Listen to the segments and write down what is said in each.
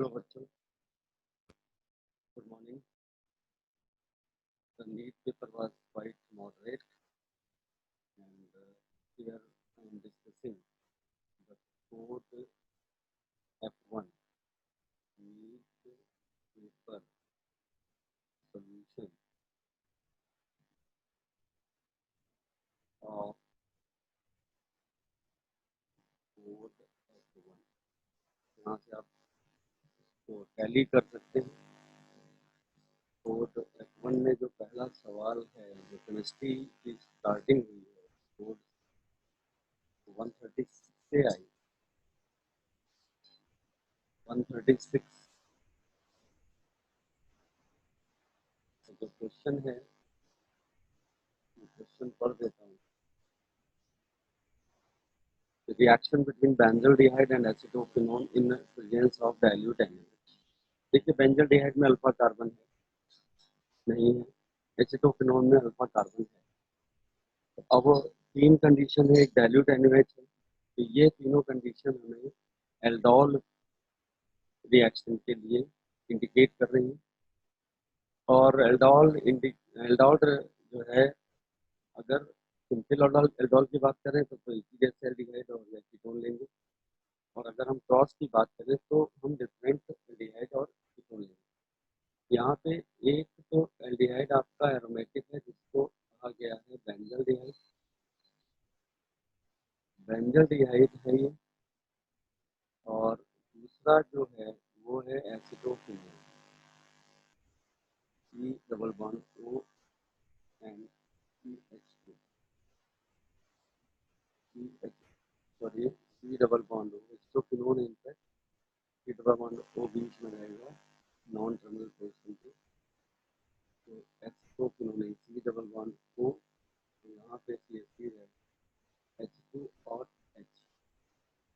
Hello बच्चों, good morning. The lead paper was quite moderate, and here I am discussing the code F1 lead paper solution of code F1। यहाँ से आप इसको tally कर सकते हैं। कोड F1 में जो पहला सवाल है, जो केमिस्ट्री की स्टार्टिंग हुई है, कोड 136 से आई। 136 जो क्वेश्चन है, क्वेश्चन पढ़ देता हूँ। The reaction between benzaldehyde and acetophenone in presence of dilute NaOH। देखिए, बेंजल्डिहाइड में अल्फा कार्बन है नहीं है, एसिटोफेनोन में अल्फा कार्बन है। तो अब तीन कंडीशन है, एक डाइल्यूट NaOH है। तो ये तीनों कंडीशन हमें एल्डोल रिएक्शन के लिए इंडिकेट कर रही है। और एल्डोल जो है, अगर सिंपल एल्डोल की बात करें तो एल्डिहाइड और एसीटोन लेंगे, और अगर हम क्रॉस की बात करें तो हम डिफरेंट एल्डिहाइड और कीटोन लेंगे। यहाँ पे एक तो एल्डिहाइड आपका एरोमेटिक है, जिसको कहा गया है बेंजल्डिहाइड। बेंजल्डिहाइड है ये। और दूसरा जो है वो है acetophenone, C double bond O and CH2, C double bond O, acetophenone in fact C double bond O बीच में रहेगा नॉन टर्मिनल पोजीशन पे। तो acetophenone C double bond O, यहाँ पे CH3 है, H2 और H।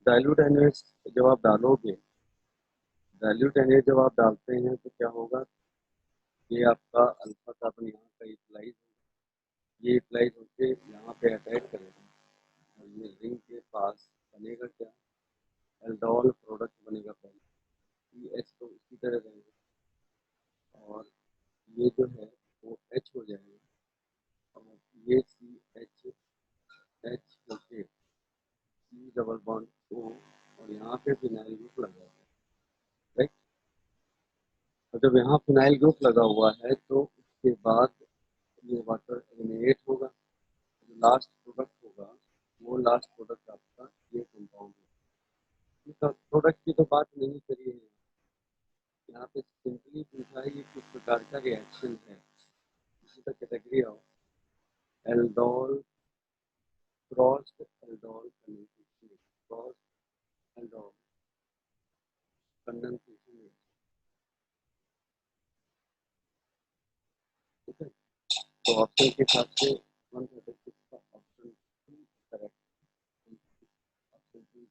डाइल्यूट NaOH जब आप डालोगे, डाइल्यूट NaOH जब आप डालते हैं तो क्या होगा, ये आपका अल्फा कार्बन यहाँ का यूटिलाइज होगा, ये यूटिलाइज होकर यहाँ पे अटैक करेगा, और ये रिंग के पास बनेगा क्या, एल्डोल प्रोडक्ट बनेगा पहले। CH तो इसी तरह रहेगा, और ये जो है वो H हो जाएगा, और ये H होके C डबल बॉन्ड O, और यहाँ पे फिनाइल ग्रुप लगा हुआ है, राइट। तो जब यहाँ फिनाइल ग्रुप लगा हुआ है तो उसके बाद ये वाटर एलिमिनेट होगा। जो लास्ट प्रोडक्ट होगा वो लास्ट प्रोडक्ट आपका ये कंपाउंड होगा। प्रोडक्ट की तो बात नहीं करी है, यहाँ पे सिंपली पूछा है ये किस प्रकार का रिएक्शन है। इसी का category of aldol, crossed aldol condensation, crossed aldol condensation. ठीक है, तो ऑप्शन के हिसाब से 136 का option correct, option C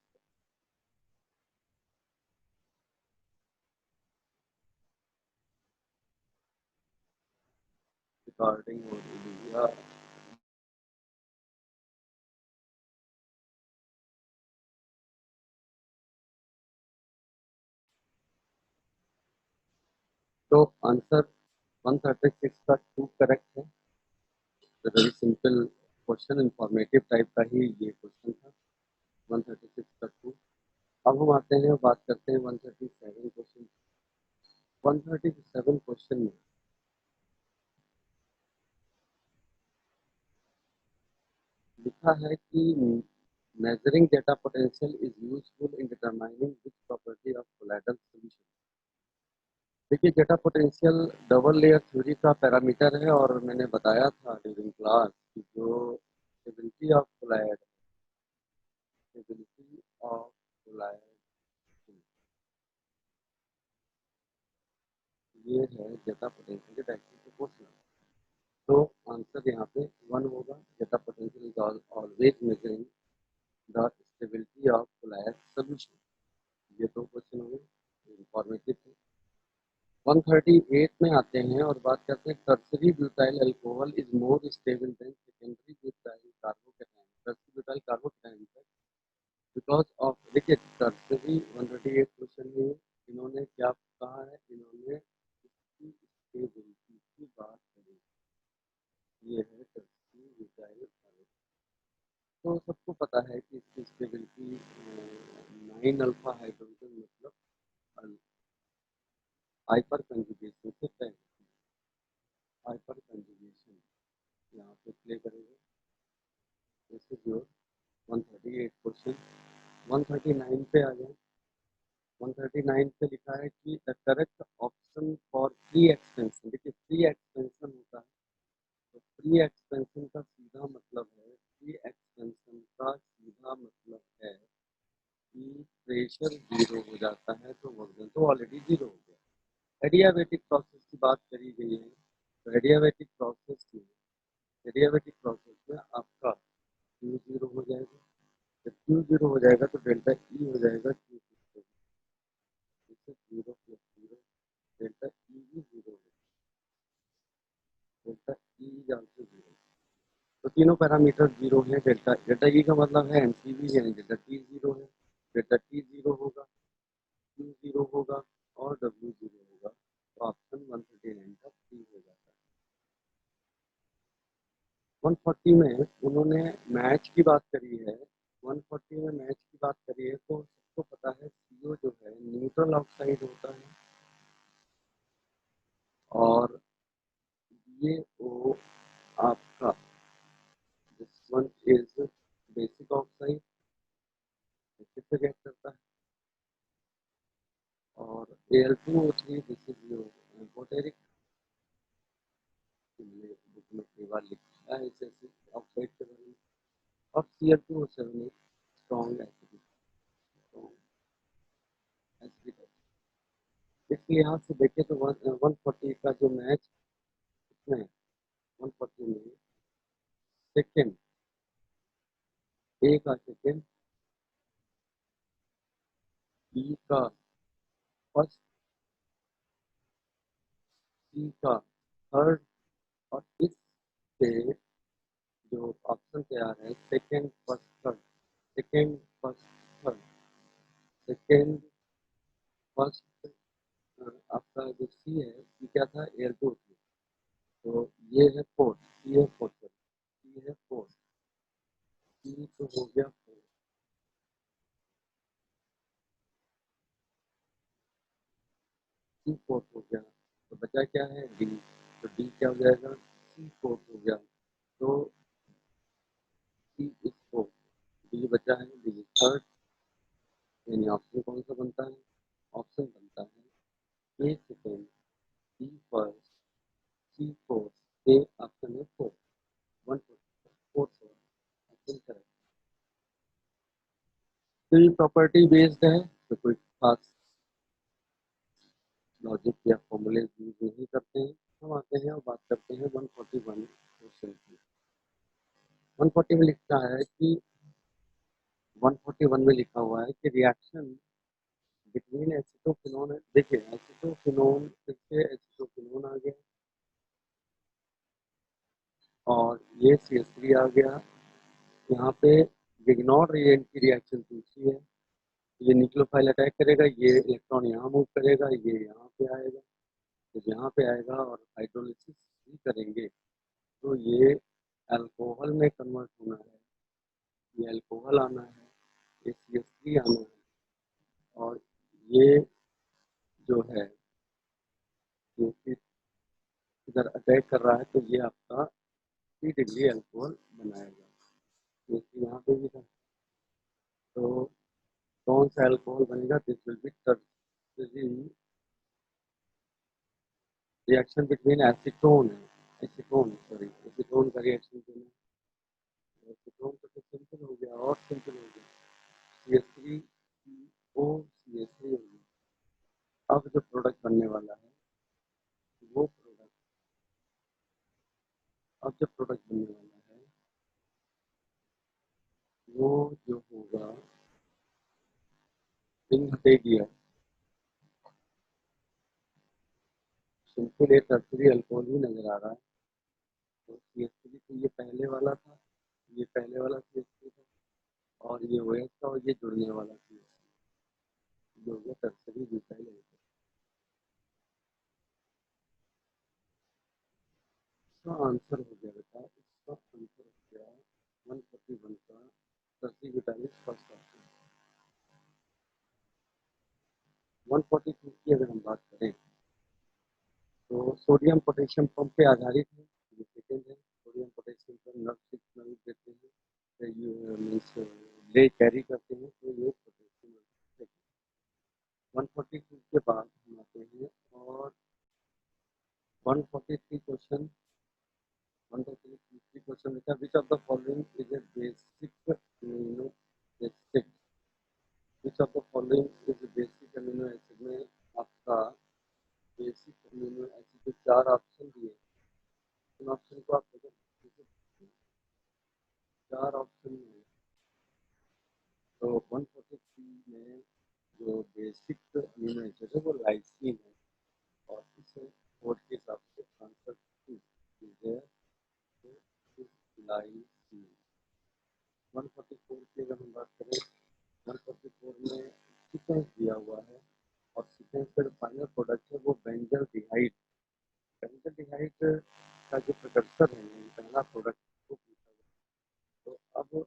recording हो रही है। तो आंसर 136 का 2 करेक्ट है। Very simple question, informative type का ही ये क्वेश्चन था। 136 का 2। अब हम आते हैं, बात करते हैं 137 क्वेश्चन। 137 क्वेश्चन में लिखा है कि measuring data potential is useful in determining which property of colloidal solution। देखिए, zeta potential double layer theory का पैरामीटर है, और मैंने बताया था ड्यूरिंग क्लास कि जो stability of colloid, stability of colloid, ये है डेटा पोटेंशियल के डायरेक्टली प्रोपोर्शनल। तो आंसर यहाँ पे 1 होगा। Zeta potential is always measuring the stability of colloid solution. ये दो क्वेश्चन हो गए, इंफॉर्मेटिव थे। 138 में आते हैं और बात करते हैं tertiary butyl alcohol is more stable then secondary butyl carbocation. Tertiary butyl carbocation because of, देखिए टर्सरी 138 क्वेश्चन में इन्होंने क्या कहा है, इन्होंने इसकी स्टेबिलिटी की बात करी। ये है टर्सरी ब्यूटाइल एल्कोहल। तो सबको पता है कि इसकी स्टेबिलिटी 9 अल्फा हाइड्रोजन मतलब हाइपर कंजुगेशन से तय होती है। हाइपर कंजुगेशन यहाँ पे प्ले करेंगे। This is your 138 question. 139 पे आ जाए। 139 पे लिखा है कि the correct option for free expansion. देखिए फ्री एक्सपेंशन होता है, तो फ्री एक्सपेंशन का सीधा मतलब है, फ्री एक्सपेंशन का सीधा मतलब है कि प्रेशर जीरो हो जाता है तो वजन तो ऑलरेडी जीरो हो गया। एडियाबेटिक प्रोसेस की बात करी गई है, तो एडियाबेटिक प्रोसेस में आपका क्यू जीरो हो जाएगा। जब क्यू जीरो हो जाएगा तो डेल्टा ई हो जाएगा Q zero plus zero, delta E भी जीरो हो, डेल्टा ई ऑल्सो जीरो। तो तीनों पैरामीटर जीरो है। डेल्टा डेल्टा ई का मतलब है एमसीवी यानी डेल्टा टी जीरो है। डेल्टा टी जीरो होगा, क्यू जीरो होगा और डब्ल्यू जीरो होगा, तो ऑप्शन 139 का सी हो जाता है। 140 में उन्होंने मैच की बात करी है। 140 में मैच की बात करी है, तो सबको पता है सीओ जो है न्यूट्रल ऑक्साइड होता है और ये ओ आपका this one is basic oxide, किससे रिएक्ट करता है। और Al2O3 this is your amphoteric, book में कई बार लिखा है इसे ऑक्साइड के बारे में। और Cl2O7 स्ट्रॉन्ग एसिडिक, एसिडिक। इसलिए यहाँ से देखें तो 140 का जो मैच इसमें 140 में सेकेंड ए का सेकेंड, बी का फर्स्ट, सी का थर्ड, और इससे जो ऑप्शन तैयार है second first third, second first third, second first, आपका जो सी है, सी क्या था, एयर टू थी, तो ये है फोर्थ, सी है फोर्थ, सी है फोर्थ, सी तो हो गया फोर्थ, सी फोर्थ हो गया, तो बचा क्या है डी, तो डी क्या हो जाएगा, सी फोर्थ हो गया, तो सी इज फोर्थ, डी बचा है, डी थर्ड, यानी ऑप्शन कौन सा बनता है, ऑप्शन बनता है A second, B first, C fourth, A option है fourth, one fourth option correct. तो ये प्रॉपर्टी बेस्ड है, तो कोई खास लॉजिक या फॉर्मूले यूज नहीं करते हैं। हम आते हैं और बात करते हैं 141 क्वेश्चन की। 140 में लिखा है कि 141 में लिखा हुआ है कि रिएक्शन बिटवीन एसिटोफिनोन, देखिए एसिटोफिनोन फिर से एसिटोफिनोन आ गया और ये CH3 आ गया। यहाँ पे विग्नॉर रिएजेंट की रिएक्शन दूसरी है, ये न्यूक्लियोफाइल अटैक करेगा, ये इलेक्ट्रॉन यहाँ मूव करेगा, ये यहाँ पे आएगा, तो यहाँ पे आएगा और हाइड्रोलिसिस भी करेंगे, तो ये अल्कोहल में कन्वर्ट होना है, ये अल्कोहल आना है, ये CH3 आना है, और ये जो है ये इधर अटैक कर रहा है, तो ये आपका 3 डिग्री अल्कोहल बनाएगा, क्योंकि यहाँ पे भी था। तो कौन सा अल्कोहल बनेगा, this will be tertiary reaction between acetone है, एसीटोन सॉरी एसीटोन का रिएक्शन देना, एसीटोन तो सिंपल हो गया और सिंपल हो गया, CH3 CO CH3 हो गया। अब जो प्रोडक्ट बनने वाला है वो प्रोडक्ट, अब जो प्रोडक्ट बनने वाला है वो जो होगा इन गियर, सिंपल एक टर्सरी अल्कोहल ही नजर आ रहा है, तो CH3 तो ये पहले वाला था, ये पहले वाला CH3 था, और ये OH था और ये जुड़ने वाला CH3, जो हो गया टर्सरी ब्यूटाइल। इसका आंसर हो गया बेटा, इसका आंसर हो गया 141 का टर्सीब्यूटाइल फर्स्ट ऑप्शन। 142 की अगर हम बात करें तो सोडियम पोटेशियम पंप पे आधारित है, ये सेकेंड है। सोडियम पोटेशियम पर नर्व सिग्नल देते हैं, ये मीन्स ले कैरी करते हैं, तो ये पोटेशियम। 142 के बाद हम आते हैं और 143 क्वेश्चन। 143 क्वेश्चन लिखा, विच of the following is a basic amino acid. Which of the following is basic amino acid में आपका बेसिक अमीनो एसिड के 4 ऑप्शन दिए, उन ऑप्शन को आप देखो, 4 ऑप्शन है। तो 143 में जो बेसिक अमीनो एसिड है वो लाइसिन है, और इस कोड के हिसाब से आंसर लाइसिन। 144 की अगर हम बात करें, 144 में सीक्वेंस दिया हुआ है, और सीक्वेंस का जो फाइनल प्रोडक्ट है वो बेंजल्डिहाइड। बेंजल्डिहाइड का जो प्रिकर्सर है, पहला प्रोडक्ट वो पूछा गया। तो अब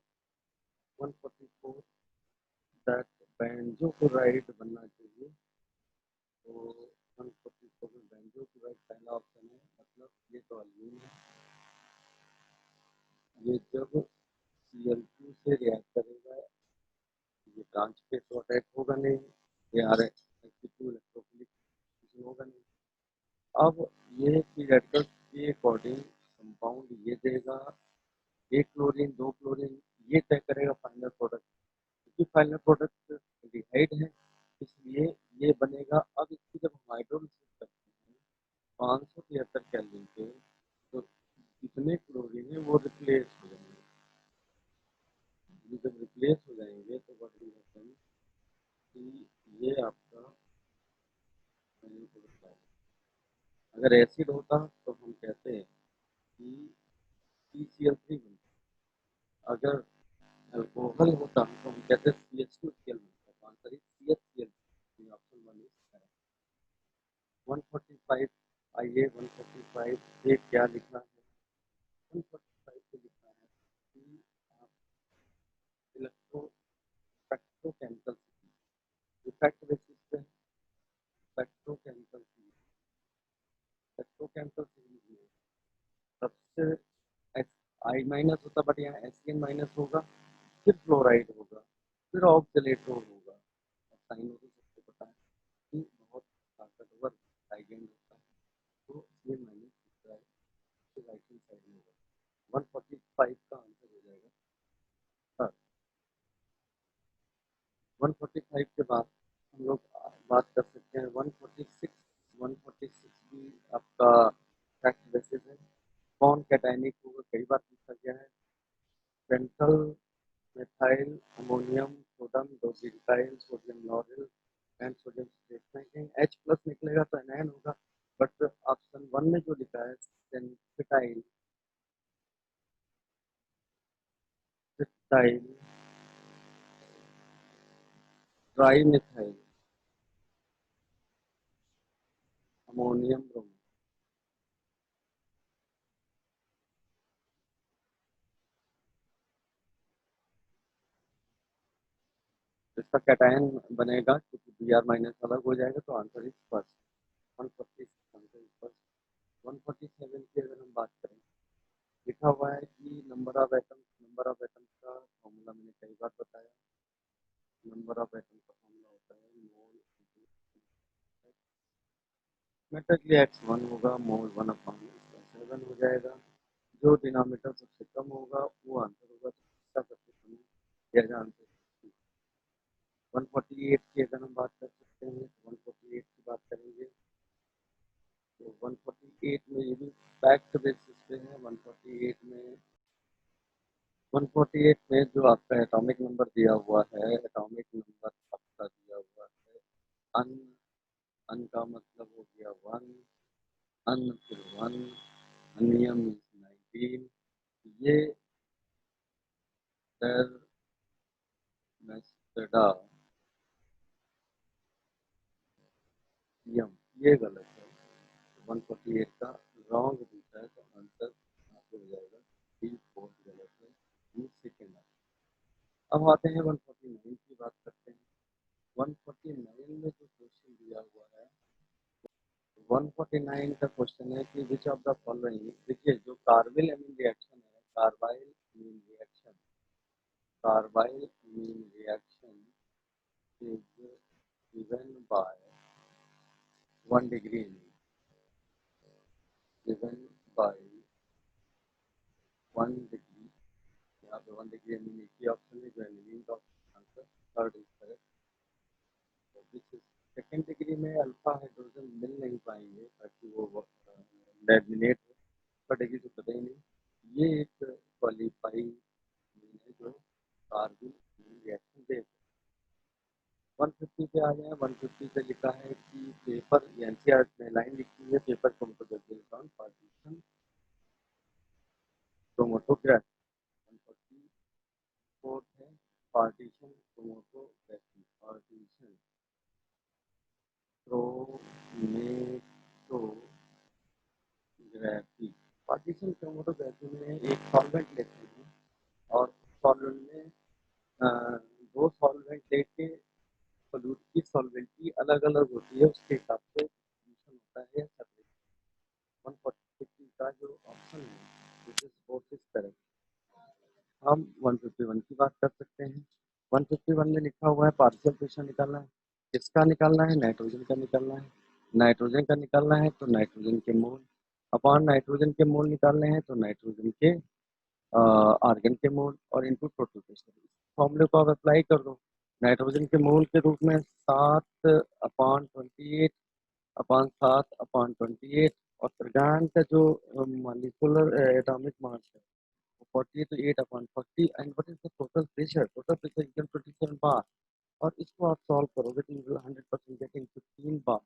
144 दैट बेंजोक्लोराइड बनना चाहिए, तो 144 में बेंजोक्लोराइड पहला ऑप्शन है, मतलब ये तो अल्वीन है। ये जब Cl2 से रिएक्ट करेगा, ये ब्रांच पे तो अटैक होगा नहीं, ये Sp2 इलेक्ट्रोफिलिक होगा नहीं। अब ये फ्री रेडिकल्स के अकॉर्डिंग कंपाउंड ये देगा, एक क्लोरीन दो क्लोरीन, ये तय करेगा फाइनल प्रोडक्ट, क्योंकि फाइनल प्रोडक्ट डिहाइड है, इसलिए ये बनेगा। अब इसकी जब हम हाइड्रोलिसिस करते हैं 573 केल्विन पे, तो कितने क्लोरीन है वो रिप्लेस हो जाएंगे। ये जब रिप्लेस हो जाएंगे तो व्हाट विल हैपन कि ये आपका फाइनल प्रोडक्ट आएगा। अगर एसिड होता तो हम कहते हैं कि CCl3 बनता, अगर अल्कोहल होता तो हम कहते हैं CH2Cl बनता। तो answer is CHCl, option 1 is correct. 145, आइए 145 पे क्या लिखा है। 145 पे लिखा है कि आप इलेक्ट्रो स्पेक्ट्रोकेमिकल इफेक्ट बेसिस पे स्पेक्ट्रोकेमिकल सीरीज में सबसे आई माइनस होता, बट यहाँ एसएन माइनस होगा, फिर फ्लोराइड होगा, फिर ऑक्सीलेटर होगा, और साइन होगी सबको पता है कि बहुत ताकतवर लाइगेंड होता है, तो सीएन माइनस दिखता है, तो राइट हैंड साइड में होगा। 145 का आंसर हो जाएगा सर। 145 के बाद हम लोग बात कर सकते हैं 146। 146 भी आपका फैक्ट बेसिस है। कौन कैटायनिक होगा, कई बार पूछा गया है। पेंटल methyl ammonium sodium dodecyl sodium lauryl and sodium citrate में H प्लस निकलेगा तो एनआयन होगा, बट ऑप्शन 1 में जो लिखा है futile futile tri methyl ammonium bromine, इसका कैटायन बनेगा क्योंकि Br माइनस अलग हो जाएगा, तो answer is first. 146 answer is first. 147 की अगर हम बात करें, लिखा हुआ है कि नंबर ऑफ एटम्स का फॉर्मूला मैंने कई बार बताया। नंबर ऑफ एटम का फॉर्मूला होता है मोल मेटल x1 होगा, मोल 1/7 हो जाएगा। जो डिनोमिनेटर सबसे कम होगा वो आंसर होगा, तो इसका सबसे कम किया जाए आंसर। 148 की अगर हम बात कर सकते हैं, 148 की बात करेंगे तो 148 में ये भी फैक्ट बेसिस पे है। 148 में जो आपका एटॉमिक नंबर दिया हुआ है, एटॉमिक नंबर आपका दिया हुआ है अन। अन का मतलब हो गया 1, अन फिर 1, अनियम 19, ये मेस्टडा यम, ये गलत है। 148 का रॉन्ग पूछा है, तो आंसर आपको हो जाएगा डी फोर्थ गलत है, बी सेकेंड। अब आते हैं 149 की बात करते हैं। 149 में जो क्वेश्चन दिया हुआ है, 149 का क्वेश्चन है कि विच ऑफ द फॉलोइंग, देखिए जो कार्बाइल एमीन रिएक्शन है, carbyl mean reaction, carbyl mean reaction is given by 1 degree, given by 1 degree. यहाँ पे 1 डिग्री एमीन एक ही ऑप्शन है जो एमीन का answer third is correct. Second degree में अल्फा हाइड्रोजन मिल नहीं पाएंगे ताकि वो लेमिनेट हो, पर डिग्री तो पता ही नहीं। ये एक क्वालिफाइंग है जो कार्बन रिएक्शन दे। 150 पे आ गए। 150 पे लिखा है कि पेपर एनसीईआरटी में लाइन लिखी है, पेपर क्रोमेटोग्राफी पार्टीशन क्रोमेटोग्राफ। 144 है partition chromatography, partition chromatography. Partition chromatography में एक सॉल्वेंट लेते हैं और सॉल्वेंट में दो सॉल्वेंट लेके सोल्यूट की सॉल्वेंटी अलग अलग होती है, उसके हिसाब से सॉल्यूशन होता है सेपरेट। 140 का जो ऑप्शन है this is fourth is correct. हम 151 की बात कर सकते हैं। 151 में लिखा हुआ है पार्शियल प्रेशर निकालना है। किसका निकालना है? नाइट्रोजन का निकालना है। नाइट्रोजन का निकालना है तो नाइट्रोजन के मोल अपॉन नाइट्रोजन के मोल निकालने हैं तो नाइट्रोजन के आर्गन के मोल और इनटू टोटल प्रेशर। फॉर्मूले को आप अप्लाई कर दो। नाइट्रोजन के मोल के रूप में 7/28 अपॉन 7/28 और प्रगान का जो मॉलिक्यूलर एटॉमिक मास है वो 40 तो 8/40 and what is the total pressure equal 27 बार। और इसको आप सॉल्व करोगे तो you will 100% getting 15 bar.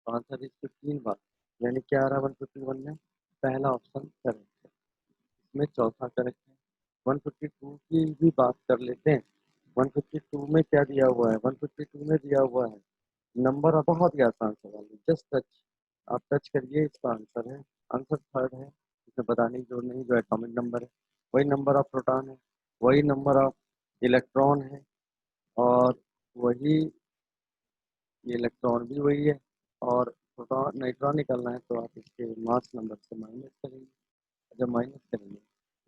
Answer is 15 बार। यानी क्या आ रहा है 151 में? पहला ऑप्शन करेक्ट है। इसमें चौथा करेक्ट है। 152 की भी बात कर लेते हैं। 152 में क्या दिया हुआ है? 152 में दिया हुआ है नंबर ऑफ, बहुत ही आसान सवाल है, जस्ट टच। आप टच करिए, इसका आंसर है, आंसर थर्ड है। इसे बताने की जरूरत नहीं, जो एटॉमिक नंबर है वही नंबर ऑफ प्रोटॉन है, वही नंबर ऑफ इलेक्ट्रॉन है और वही ये इलेक्ट्रॉन भी वही है। और प्रोटॉन नाइट्रॉन निकालना है तो आप इसके मास नंबर से माइनस करेंगे। जब माइनस करेंगे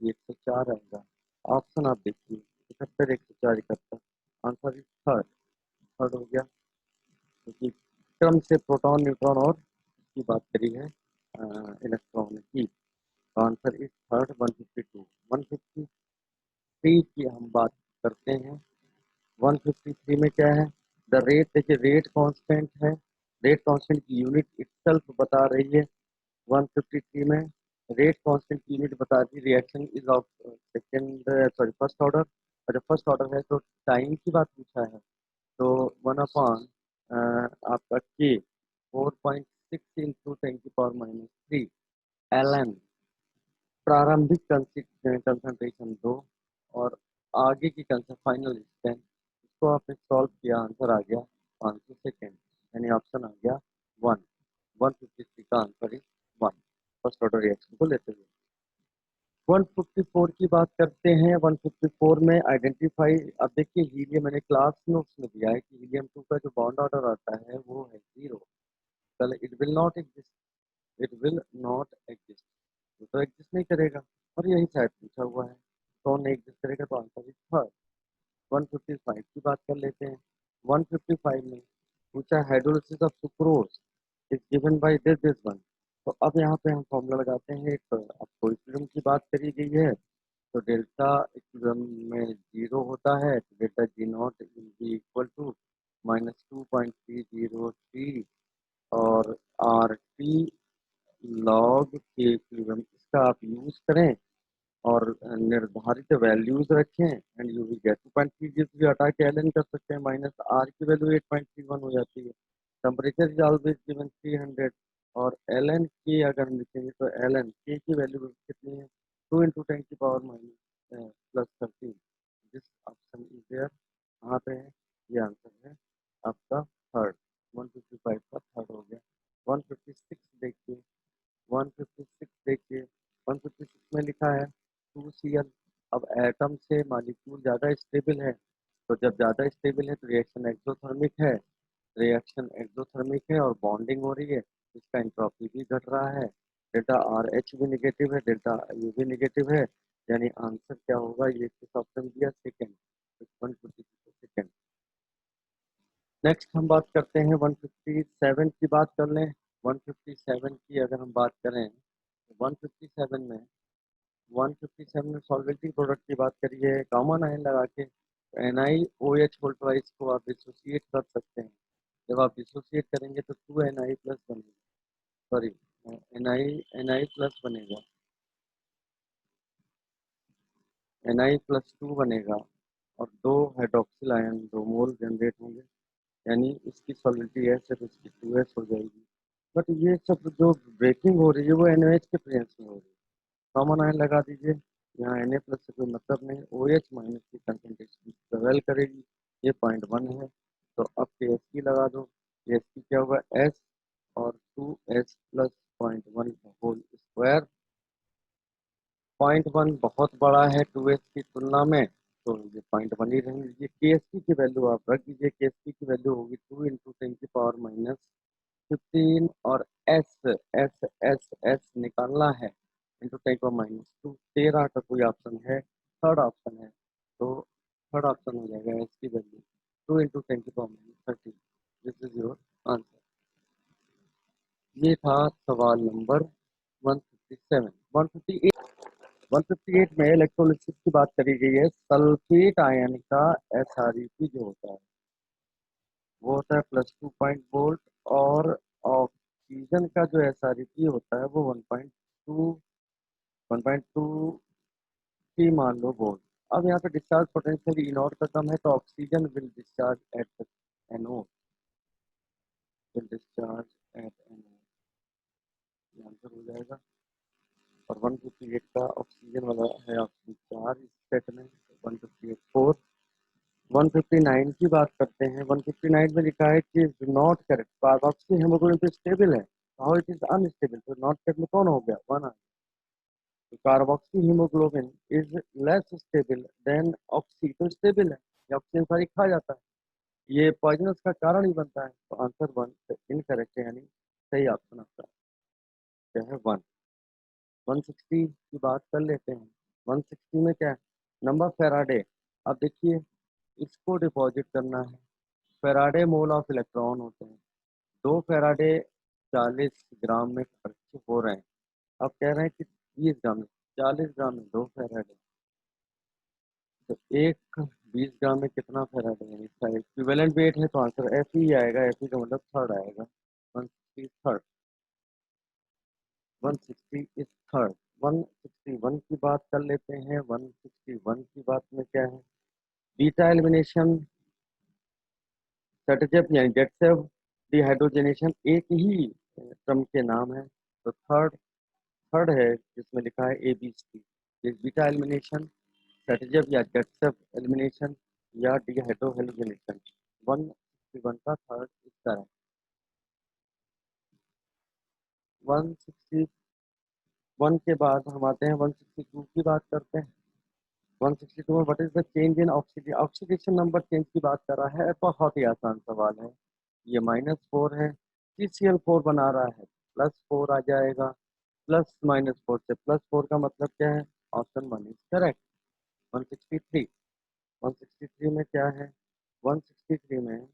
ये 104 आएगा। ऑप्शन आप देखिए 71, 104, 71। आंसर इज थर्ड, थर्ड हो गया क्योंकि क्रम से प्रोटॉन न्यूट्रॉन और की बात करी है इलेक्ट्रॉन की। Answer is third 152। 153 की हम बात करते हैं। 153 में क्या है? द रेट, देखिए रेट कांस्टेंट है, रेट कांस्टेंट की यूनिट इटसेल्फ बता रही है। 153 में रेट कांस्टेंट की यूनिट बताती reaction is of second, sorry first order. और जब फर्स्ट ऑर्डर है तो टाइम की बात पूछा है तो 1 अपॉन आपका के 4.6 इंटू 10⁻³ LN। प्रारंभिक कंसंट्रेशन 2 और आगे की फाइनल स्ट्रेंथ, इसको आपने सॉल्व किया, आंसर आ गया 500 सेकेंड, यानी ऑप्शन आ गया 1। 153 का answer is 1, first order reaction को लेते हुए। 154 की बात करते हैं। 154 में आइडेंटिफाई, अब देखिए हीलियम, मैंने क्लास नोट्स में दिया है कि हीलियम 2 का जो बॉन्ड ऑर्डर आता है वो है 0। Call it will not exist, it will not exist, तो एग्जिस्ट नहीं करेगा और यही शायद पूछा हुआ है, तो नहीं एग्जिस्ट करेगा तो आंसर इज थर्ड। 155 की बात कर लेते हैं। 155 में पूछा hydrolysis of sucrose is given by this this one. तो अब यहाँ पे हम फॉर्मूला लगाते हैं। एक आपको इक्विलिब्रियम की बात करी गई है तो डेल्टा इक्विलिब्रियम में 0 होता है तो delta G naught will be equal to -2.303 और आर टी लॉग के इक्विलिब्रियम, इसका आप यूज करें और निर्धारित वैल्यूज रखें एंड यू विल गेट 2.30 भी हटा के एल एन कर सकते हैं, माइनस आर की वैल्यू 8.31 हो जाती है। टेम्परेचर इज ऑलवेज गिवन 300 और एल एन की अगर हम लिखेंगे तो एल एन के की वैल्यू कितनी है? 2 × 10⁻⁻13। दिस ऑप्शन इज देयर, कहाँ पे है? ये आंसर है आपका थर्ड। 155 का थर्ड हो गया। 156 देखिए, 156 देखिए, लिखा है 2Cl। अब एटम से मॉलिक्यूल ज़्यादा स्टेबल है, तो जब ज़्यादा स्टेबल है तो रिएक्शन एक्सोथर्मिक है, और बॉन्डिंग हो रही है, इसका एंट्रोपी भी घट रहा है। डेल्टा आर एच भी निगेटिव है, डेल्टा यू भी निगेटिव है, यानी आंसर क्या होगा, ये किस ऑप्शन दिया, सेकेंड, 152 सेकेंड। नेक्स्ट हम बात करते हैं 157 की बात कर लें। 157 की अगर हम बात करें तो 157 में 157 में सॉल्वेंटिंग प्रोडक्ट की बात करिए, कॉमन आयन लगा के NiOH होल्ड ट्वाइस को आप डिसोसिएट कर सकते हैं। जब आप डिसोसिएट करेंगे तो 2Ni प्लस बनेगा, सॉरी Ni प्लस बनेगा, Ni+2 बनेगा, और 2 हाइड्रोक्सिल आयन 2 मोल जनरेट होंगे, यानी इसकी सॉलिडिटी है सिर्फ इसकी 2s हो जाएगी। बट ये सब जो ब्रेकिंग हो रही है वो NaOH के प्रेजेंस में हो रही है। कॉमन आयन लगा दीजिए, यहाँ Na+ से कोई मतलब नहीं, OH माइनस की कंसनट्रेशन ट्रेवल करेगी, ये 0.1 है, तो अब KSP लगा दो, KSP क्या होगा, S और 2s प्लस 0.1 होल स्क्वायर। 0.1 बहुत बड़ा है 2s की तुलना में, तो ये 0.1 ही रहने दीजिए। KSP की वैल्यू आप रख दीजिए, KSP की वैल्यू होगी 2 इंटू 10⁻⁻15, और एस एस एस एस निकालना है, इंटू 10⁻⁻2, 13 का कोई ऑप्शन है, थर्ड ऑप्शन है, तो थर्ड ऑप्शन हो जाएगा एस की value 2 into 10⁻30। This is your answer. ये था सवाल नंबर 157। 158 में इलेक्ट्रोलिसिस की बात करी गई है। सल्फेट आयन का SREP जो होता है वो होता है +2 वोल्ट, और ऑक्सीजन का जो SREP होता है वो 1.2 की मान लो वोल्ट। अब यहाँ पे डिस्चार्ज पोटेंशियल E0 का कम है, तो oxygen will discharge eight NO, will discharge eight NO, answer हो जाएगा। और 158 का ऑक्सीजन वाला है ऑप्शन 4 इस सेट में, 158 4। 159 की बात करते हैं। 159 में लिखा है कि नॉट करेक्ट, कार्बोक्सी हेमोग्लोबिन तो स्टेबल है, हाउ इट इज अनस्टेबल, तो नॉट करेक्ट में कौन हो गया, वन। तो carboxy haemoglobin is less stable then oxy, तो स्टेबल है, ये ऑक्सीजन सारी खा जाता है, ये पॉइजनस का कारण ही बनता है, तो आंसर वन इनकरेक्ट है, यानी सही ऑप्शन आपका क्या है, वन। 160 की बात कर लेते हैं। 160 में क्या है, नंबर फेराडे। अब देखिए, इसको डिपॉजिट करना है, फेराडे मोल ऑफ इलेक्ट्रॉन होते हैं, 2 फेराडे 40 ग्राम में खर्च हो रहे हैं। अब कह रहे हैं कि 20 ग्राम में, 40 ग्राम में 2 फेराडे, तो एक 20 ग्राम में कितना फेराडे है, इसका इक्विवेलेंट वेट है, तो आंसर एफ ही आएगा, एफ ही का मतलब थर्ड आएगा, 160 160 इज थर्ड। 161 की बात कर लेते हैं। 161 की बात में क्या है, बीटा एलिमिनेशन, सेटजेप यानी जेटसेव, डिहाइड्रोजनेशन एक ही क्रम के नाम है, तो थर्ड थर्ड है जिसमें लिखा है ABC, बीटा एलिमिनेशन, सेटजेप या जेटसेव एलिमिनेशन, या डिहाइड्रोजनेशन। 161 का थर्ड इसका है। 161 के बाद हम आते हैं 162 की बात करते हैं। 162 में what is the change in oxidation, oxidation number change की बात कर रहा है, बहुत ही आसान सवाल है। ये -4 है, CCl4 बना रहा है, +4 आ जाएगा, प्लस -4 से +4 का मतलब क्या है, ऑप्शन 1 इज करेक्ट। 163, 163 में क्या है, 163 में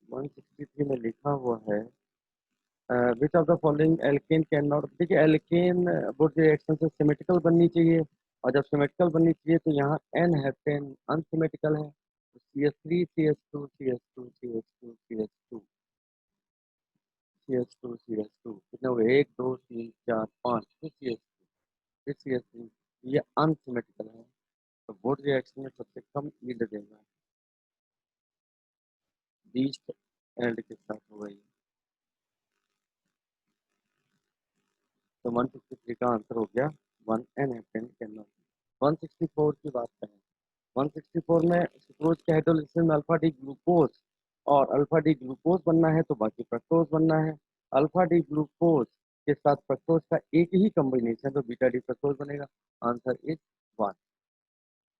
163 में लिखा हुआ है which of the following alkene can not, देखिए एल्केन बोर्ड रिएक्शन से सिमेट्रिकल बननी चाहिए, और जब सिमेट्रिकल बननी चाहिए तो यहाँ एन हेप्टेन अनसिमेट्रिकल है, तो CH3 CH2 CH2 CH2 CH2 CH2 CH2 कितने हुए, 1 2 3 4 5, फिर CH2 फिर CH3, ये अनसिमेट्रिकल है, तो बोर्ड रिएक्शन में सबसे कम यील्ड देगा, 20 एल्ड के साथ हो गई, तो 153 का आंसर हो गया 1 एन हेप्टेन कैन नॉट। 164 की बात करें। 164 में सुक्रोज के हाइड्रोलिसिस में अल्फा डी ग्लूकोज, और अल्फा डी ग्लूकोज बनना है तो बाकी फ्रक्टोज बनना है। अल्फा डी ग्लूकोज के साथ फ्रक्टोज का एक ही कॉम्बिनेशन तो बीटा डी फ्रक्टोज बनेगा। Answer is 1।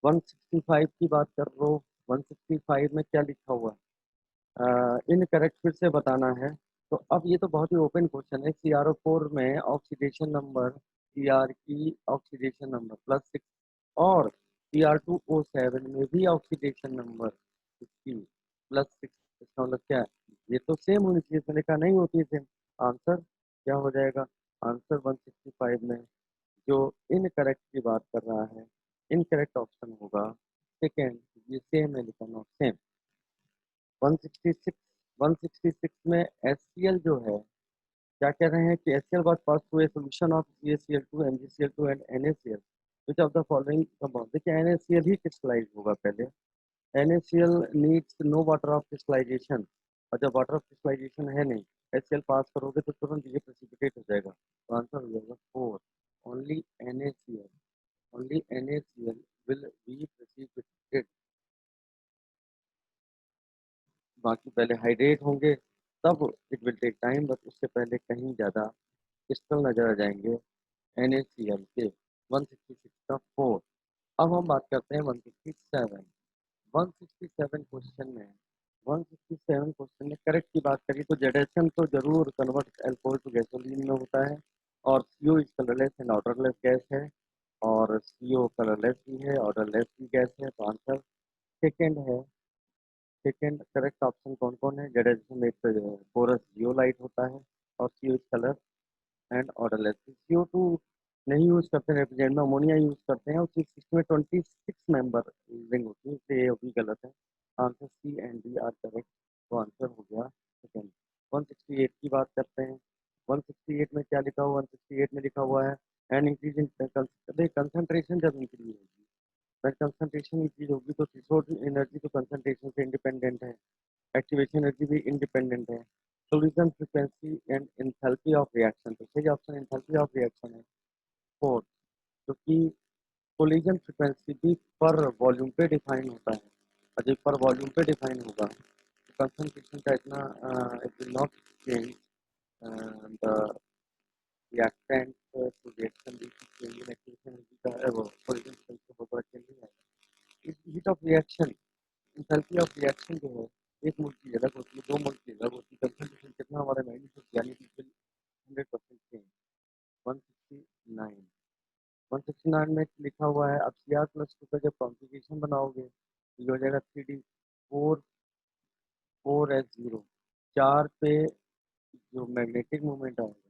165 की बात कर लो। 165 में क्या लिखा हुआ है? इनकरेक्ट फिर से बताना है। तो अब ये तो बहुत ही ओपन क्वेश्चन है। CrO4 में ऑक्सीडेशन नंबर, Cr की ऑक्सीडेशन नंबर +6 और Cr2O7 में भी ऑक्सीडेशन नंबर 16 +6। इसका मतलब क्या है? ये तो सेम होनी चाहिए, मैंने कहा नहीं होती है सेम। आंसर क्या हो जाएगा? आंसर 165 में जो इनकरेक्ट की बात कर रहा है, इनकरेक्ट ऑप्शन होगा सेकेंड। ये सेम है लिखा, नॉट सेम। 166 166 में HCl जो है, क्या कह रहे हैं कि HCl was passed through a solution of CaCl2, MgCl2 and NaCl, which of the following compound? देखिए NaCl ही क्रिस्टलाइज होगा पहले। NaCl needs no water of crystallization, और जब वाटर ऑफ क्रिस्टलाइजेशन है नहीं, HCl पास करोगे तो तुरंत ये प्रेसिपिटेट हो जाएगा। तो आंसर हो जाएगा 4। Only NaCl, only NaCl will be precipitated। बाकी पहले हाइड्रेट होंगे तब it will take time, but उससे पहले कहीं ज़्यादा क्रिस्टल नजर आ जाएंगे NaCl के। 166 का 4। अब हम बात करते हैं 167। 167 क्वेश्चन में 167 क्वेश्चन में करेक्ट की बात करिए तो जेडेशन तो जरूर कन्वर्ट एल्कोहल टू गैसोलीन में होता है, और CO is colourless and odourless gas है, और CO कलरलेस भी है, ऑर्डरलेस भी गैस है। तो आंसर सेकेंड है। सेकेंड करेक्ट ऑप्शन कौन कौन है? जेडेशन एक पोरस जियोलाइट होता है, और CO is colour and odourless. CO2 नहीं यूज करते रेफ्रिजरेंट में, अमोनिया यूज करते हैं, उसकी इसमें 26 मेंबर रिंग होती है, इसलिए ये भी गलत है। Answer C and D are correct. तो आंसर हो गया सेकेंड। 168 की बात करते हैं। 168 में क्या लिखा हुआ? 168 में लिखा हुआ है एन इंक्रीज इन कंसंट्रेशन जब इंक्रीज होगी, जब कंसंट्रेशन इंक्रीज होगी तो थ्रेशोल्ड एनर्जी तो कंसंट्रेशन से इंडिपेंडेंट है, एक्टिवेशन एनर्जी भी इंडिपेंडेंट है। Solution frequency and enthalpy of reaction, तो सही ऑप्शन एंथैल्पी ऑफ रिएक्शन है 4, क्योंकि कोलिजन फ्रीक्वेंसी भी पर वॉल्यूम पे डिफाइन होता है, और जब पर वॉल्यूम पे डिफाइन होगा तो कंसंट्रेशन का इतना it will not change the reactant to reaction भी चेंज इन एक्टिवेशन एनर्जी का है, वो कोलिजन फ्रीक्वेंसी बहुत बड़ा चेंज नहीं आएगा। इस heat of reaction, enthalpy of reaction जो है, एक मोल की अलग होती है, दो मोल की अलग होती है, कंसंट्रेशन कितना हमारा मैग्नीट्यूड यानी कि 100% चेंज। 169 169 में लिखा हुआ है, अब Cr+2 का जब कॉन्फ़िगरेशन बनाओगे तो ये हो जाएगा 3D 4 4s0। 4 पे जो मैग्नेटिक मोमेंट आएगा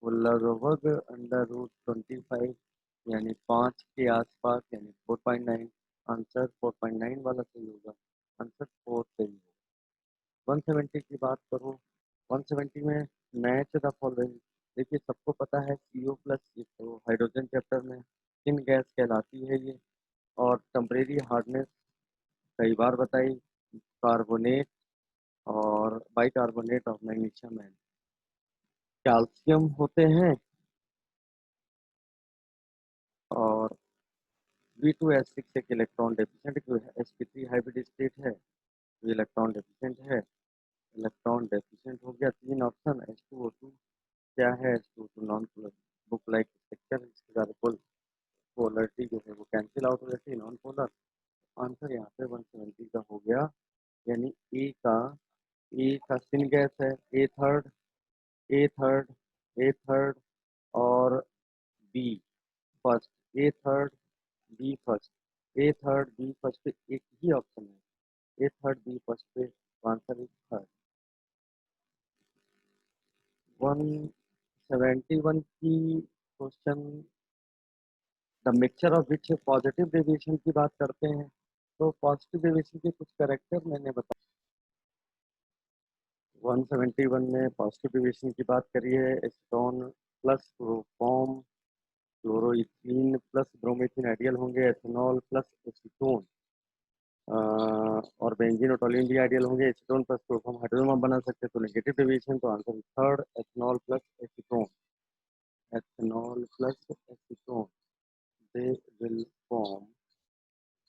वो लगभग √25 यानी 5 के आसपास, यानी 4.9। आंसर 4.9 वाला सही होगा। आंसर 4 सही होगा। 170 की बात करो। 170 में मैच द फॉलोइंग। देखिए सबको पता है CO+ तो हाइड्रोजन चैप्टर में किन गैस कहलाती है ये, और टेम्परेरी हार्डनेस कई बार बताई, कार्बोनेट और bicarbonate of magnesium and calcium होते हैं, और V2S6 एक electron deficient, sp3 hybrid state है तो इलेक्ट्रॉन डेफिशिएंट है। इलेक्ट्रॉन डेफिशिएंट हो गया। तीन ऑप्शन। H2O2 क्या है? H2O2 non polar book like structure, इसके साथ पोलरिटी जो है वो कैंसिल आउट हो जाती है, नॉन पोलर। आंसर यहाँ पे 170 का हो गया, यानी ए का सिन गैस है, ए थर्ड ए थर्ड और बी फर्स्ट, ए थर्ड बी फर्स्ट पे एक ही ऑप्शन है, ए थर्ड बी फर्स्ट पे। Answer is third. 171 की question, the mixture of which positive deviation की बात करते हैं। तो पॉजिटिव डेविएशन के कुछ करेक्टर मैंने बताया। 171 में पॉजिटिव डेविएशन की बात करी है। Acetone plus chloroform, chloroethene plus bromoethene ideal होंगे, एथेनॉल प्लस एसीटोन और बेंजीन और टोल्यूइन भी आइडियल होंगे। एसीटोन प्लस क्लोरोफॉर्म हाइड्रोजन बना सकते हैं, तो नेगेटिव डेविएशन। तो answer third, ethanol plus acetone. Ethanol plus acetone, they will form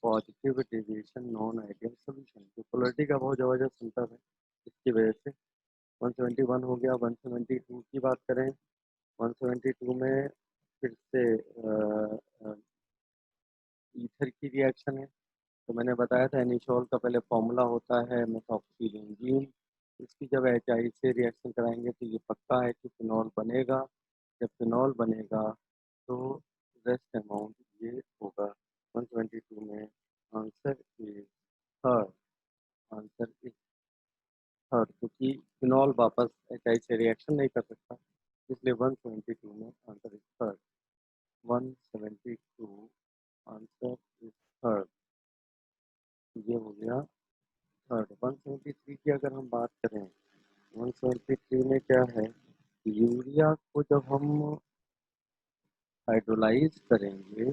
positive deviation non ideal solution. तो पोलरिटी का बहुत जबरदस्त अंतर है इसकी वजह से। 171 हो गया। 172 की बात करें 172 में फिर से ईथर की रिएक्शन है। तो मैंने बताया था एनिसोल का पहले फॉर्मूला होता है मेथॉक्सीबेंजीन। इसकी जब HI से रिएक्शन कराएंगे तो ये पक्का है कि फिनॉल बनेगा। जब फिनॉल बनेगा तो रेस्ट अमाउंट ये होगा 122 में। Answer is third. Answer is third, क्योंकि फिनॉल वापस HI से रिएक्शन नहीं कर सकता, इसलिए 172 में answer is third. 172 answer is third. ये हो गया थर्ड। 173 की अगर हम बात करें, 173 में क्या है, यूरिया को जब हम हाइड्रोलाइज करेंगे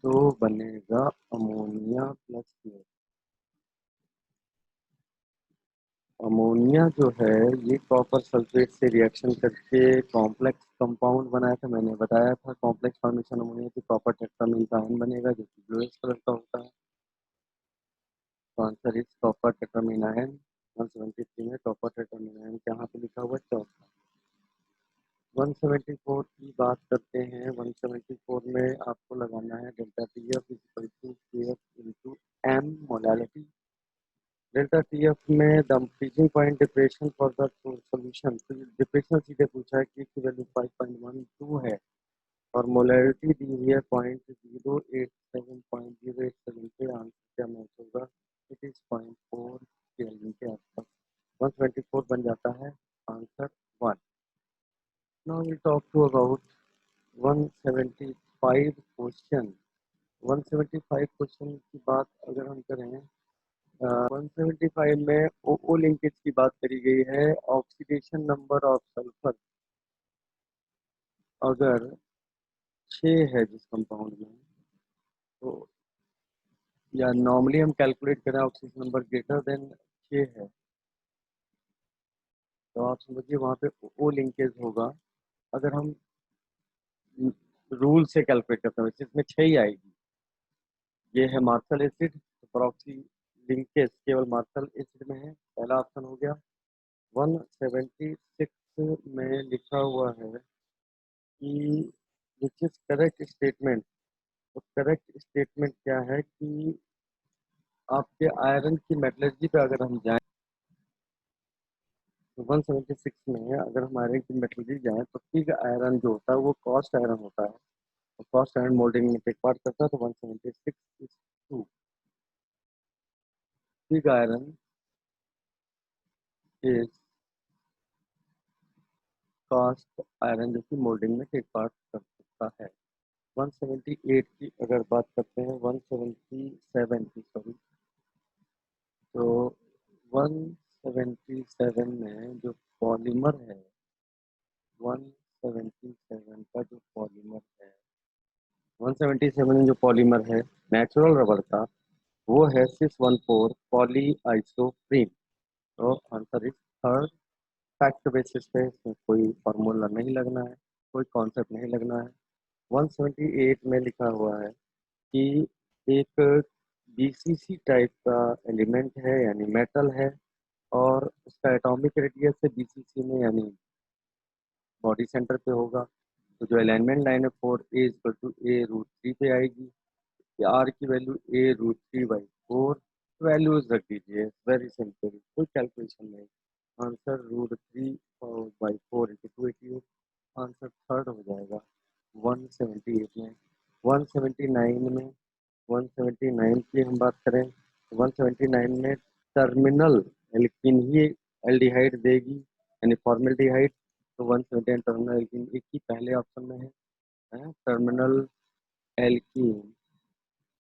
तो बनेगा अमोनिया प्लस फ्लोर। अमोनिया जो है ये कॉपर सल्फेट से रिएक्शन करके कॉम्प्लेक्स कंपाउंड बनाया था। मैंने बताया था कॉम्प्लेक्स फॉर्मेशन अमोनिया की कॉपर टेट्रामीन का आयन बनेगा जो कि ब्लूइश कलर का होता है। तो answer is copper tetrammine ion. 173 में कॉपर टेट्रामीन आयन कहाँ पे लिखा हुआ है, चौथा। 174 की बात करते हैं। 174 में आपको लगाना है delta T F equal to K F into M molality. Delta T F में the freezing point depression for the solution, depression सीधे पूछा है कि वैल्यू 5.12 है और मोलारिटी दी हुई है 0.087 पे। आंसर क्या मैच होगा, इट इज 0.4 केल्विन के आसपास। 124 बन जाता है answer 1। Now we talk to about 175 question. 175 question की बात अगर हम करें, 175 में ओ लिंकेज की बात करी गई है। ऑक्सीडेशन नंबर ऑफ सल्फर अगर 6 है जिस कंपाउंड में, तो या नॉर्मली हम कैलकुलेट करें ऑक्सीजन नंबर ग्रेटर देन 6 है, तो आप समझिए वहाँ पे ओ लिंकेज होगा। अगर हम रूल से कैलकुलेट करते हैं इसमें 6 ही आएगी। ये है मार्शल एसिड, तो प्रॉक्सी लिंकेज केवल मार्शल एसिड में है। पहला ऑप्शन हो गया। 176 में लिखा हुआ है कि विच इज करेक्ट स्टेटमेंट। तो करेक्ट स्टेटमेंट क्या है कि आपके आयरन की मेटलर्जी पे अगर हम जाएं, तो 176 में अगर हम आयरन की मेटलर्जी जाएं तो पिग आयरन जो होता है वो कॉस्ट आयरन होता है, तो कॉस्ट आयरन मोल्डिंग में टेक पार्ट करता है। तो 176 is 2। Pig iron is cast iron जो कि मोल्डिंग में टेक पार्ट कर सकता है। 178 की अगर बात करते हैं, 177 की सॉरी, तो 177 में जो पॉलीमर है, 177 का जो पॉलीमर है, 177 में जो पॉलीमर है नेचुरल रबर का, वो है 614 पॉली आइसोप्रीन। तो answer is third. Fact basis पे इसमें कोई फार्मूला नहीं लगना है, कोई कॉन्सेप्ट नहीं लगना है। 178 में लिखा हुआ है कि एक बीसीसी टाइप का एलिमेंट है यानी मेटल है, और उसका एटॉमिक रेडियस है बीसीसी में यानी बॉडी सेंटर पे होगा। तो जो अलाइनमेंट लाइन है 4a = a√3 पे आएगी। आर की वैल्यू a√3/4 वैल्यूज रख दीजिए, वेरी सिंपल, कोई कैलकुलेशन नहीं। Answer √3/4 into 288। आंसर थर्ड हो जाएगा 178 में। 179 में, 179 की हम बात करें, 179 में टर्मिनल एल्कीन ही एल्डिहाइड देगी यानी फॉर्मल्डिहाइड। तो 179 टर्मिनल एल्कीन एक ही पहले ऑप्शन में है। Terminal alkene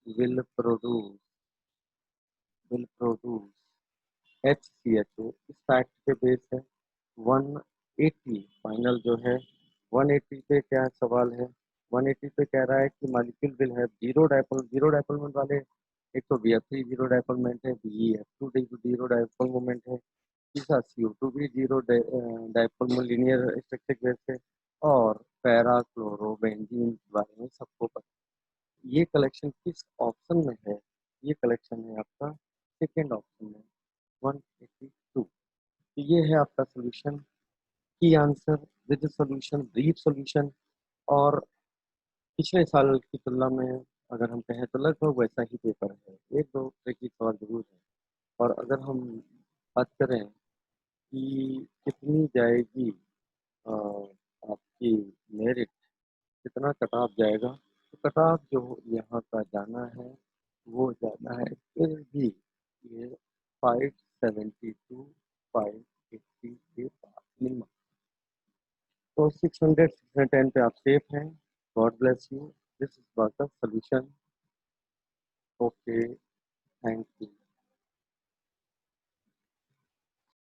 will produce HCHO। इस फैक्ट पे बेस है 180 फाइनल जो है। 180 पे क्या सवाल है, 180 पे कह रहा है कि मॉलिक्यूल विल है जीरो डायपोलमेंट वाले। एक तो BF3 जीरो डायपोलमेंट है, BeF2 जीरो डायपोल मोमेंट है, तीसरा CO2 भी zero dipole linear structure base है, और पैरा क्लोरोबेंजीन के बारे में सबको पता। ये कलेक्शन किस ऑप्शन में है, ये कलेक्शन है आपका सेकेंड ऑप्शन में 182। तो ये है आपका सोल्यूशन। की answer with solution, brief solution. और पिछले साल की तुलना में अगर हम कहें तो लगभग वैसा ही पेपर है, एक दो ट्रिकी सवाल जरूर है। और अगर हम बात करें कि कितनी जाएगी आपकी मेरिट, कितना कट ऑफ जाएगा, तो कट ऑफ जो यहाँ का जाना है वो जाना है फिर भी ये 572, 580 के पास मिनिमम। तो 600, 610 पे आप सेफ हैं। God bless you. This is was the solution. Okay, thank you.